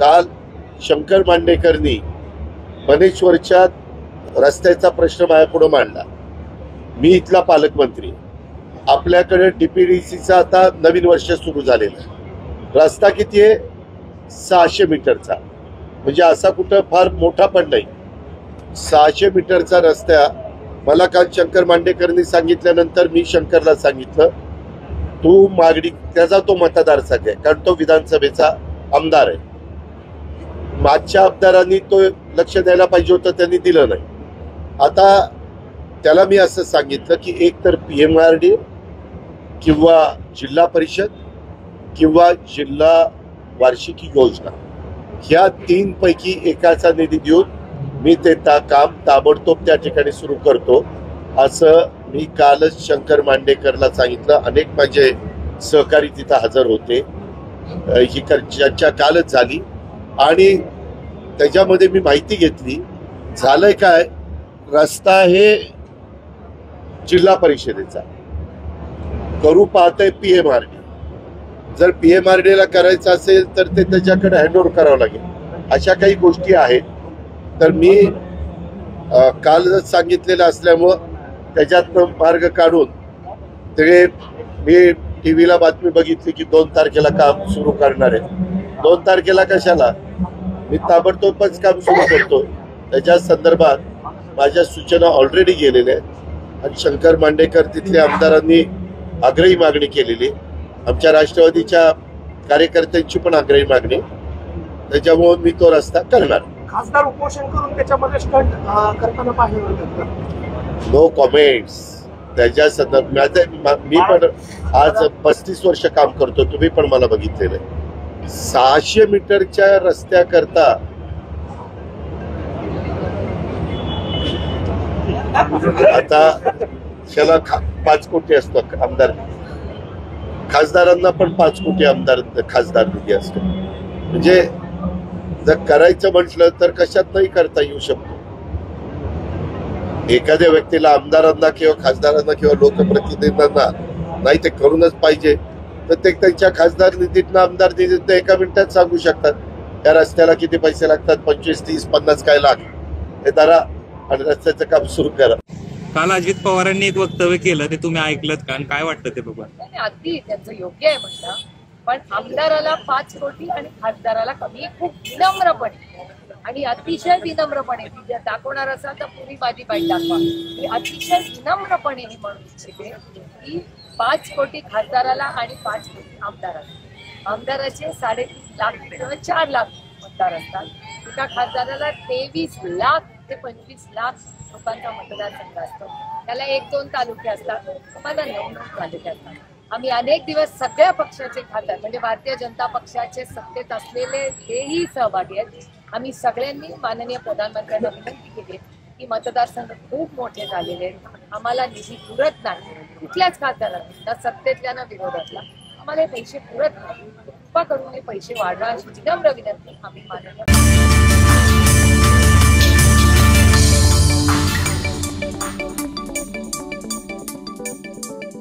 काल शंकर मांडेकरनी मनेश्वरच्या रस्त्याचा प्रश्न माझ्यापुढे मांडला। मी इथला पालकमंत्री, आपल्याकडे डीपीडीसीचा आता नवीन वर्ष सुरू झालेलं आहे। रस्ता किती आहे? 600 मीटरचा, म्हणजे असा कुठं फार मोठा पण नाही। 600 मीटरचा रस्ता मला काल शंकर मांडेकरनी सांगितल्यानंतर मी शंकरला सांगितलं, तू मागणी, त्याचा तो मतदारसंघ आहे कारण तो विधानसभेचा आमदार आहे। मागच्या आमदारांनी तो लक्ष द्यायला पाहिजे होतं, त्यांनी दिलं नाही। आता त्याला मी असं सांगितलं की एक तर PMRD किंवा जिल्हा परिषद किंवा जिल्हा वार्षिक योजना, ह्या 3 पैकी एकाचा निधी देऊन मी ते काम ताबडतोब त्या ठिकाणी सुरू करतो, असं मी कालच शंकर मांडेकरला सांगितलं। अनेक माझे सहकारी तिथं हजर होते, ही चर्चा कालच झाली आणि त्याच्यामध्ये मी माहिती घेतली। झालंय काय, रस्ता हे जिल्हा परिषदेचा करू पाहतंय PMRD। जर PMRD ला करायचं असेल तर ते त्याच्याकडे हँडओव्हर करावं लागेल। अशा काही गोष्टी आहेत, तर मी काल सांगितलेलं असल्यामुळं त्याच्यातनं मार्ग काढून ते मी टीव्हीला बातमी बघितली की 2 तारखेला काम सुरू करणार आहे। 2 तारखेला कशाला, मी ताबडतोबच काम सुरू करतो। त्याच्या संदर्भात माझ्या सूचना ऑलरेडी गेलेल्या आहेत आणि शंकर मांडेकर तिथल्या आमदारांनी आग्रही मागणी केलेली, आमच्या राष्ट्रवादीच्या कार्यकर्त्यांची पण आग्रही मागणी, त्याच्यामुळे मी तो रस्ता करणार। खासदार उपोषण करून त्याच्यामध्ये स्टंट करताना पाहिलं, नो कॉमेंट्स त्याच्या संदर्भात। मी पण आज 35 वर्ष काम करतो, तुम्ही पण मला बघितलेलं आहे। 600 मीटरच्या रस्त्याकरता आता त्याला 5 कोटी असतो आमदार, खासदारांना पण 5 कोटी आमदार खासदार निधी असतो। म्हणजे जर करायचं म्हटलं तर कशात नाही करता येऊ शकतो। एखाद्या व्यक्तीला, आमदारांना किंवा खासदारांना किंवा लोकप्रतिनिधींना नाही ते करूनच पाहिजे, तर ते त्यांच्या खासदार निधीतनं आमदार निधीतनं एका मिनिटात सांगू शकतात त्या रस्त्याला किती पैसे लागतात, 25, 30, 50 काय लाख, हे धरा आणि रस्त्याचं काम सुरू करा। काल अजित पवारांनी एक वक्तव्य केलं, ते तुम्ही ऐकलं का आणि काय वाटतं ते बघा? अगदी त्यांचं योग्य आहे म्हणता, पण आमदाराला 5 कोटी आणि खासदाराला कमी, खूप विनम्रपणे आणि अतिशय विनम्रपणे जर दाखवणार असाल तर पुरी माझी बाईट दाखवा। मी अतिशय विनम्रपणे हे म्हणू इच्छिते की 5 कोटी खासदाराला आणि 5 कोटी आमदाराला। आमदाराचे 3.5 लाख किंवा 4 लाख मतदार असतात, एका खासदाराला 23 लाख ते 25 लाख लोकांचा मतदारसंघ असतो। त्याला 1-2 तालुके असतात, मला 9 तालुके असतात। आम्ही अनेक दिवस सगळ्या पक्षाचे खासदार, म्हणजे भारतीय जनता पक्षाचे सत्तेत असलेले हेही सहभागी आहेत। आम्ही सगळ्यांनी माननीय प्रधानमंत्र्यांना विनंती केली की मतदारसंघ खूप मोठे झालेले आहेत, आम्हाला निधी पुरत नाही। कुठल्याच खासदारांनी, ना सत्तेतल्या ना विरोधातला, आम्हाला हे पैसे पुरत नाही, कृपा करून हे पैसे वाढवा अशी विनम्र विनंती आम्ही माननीय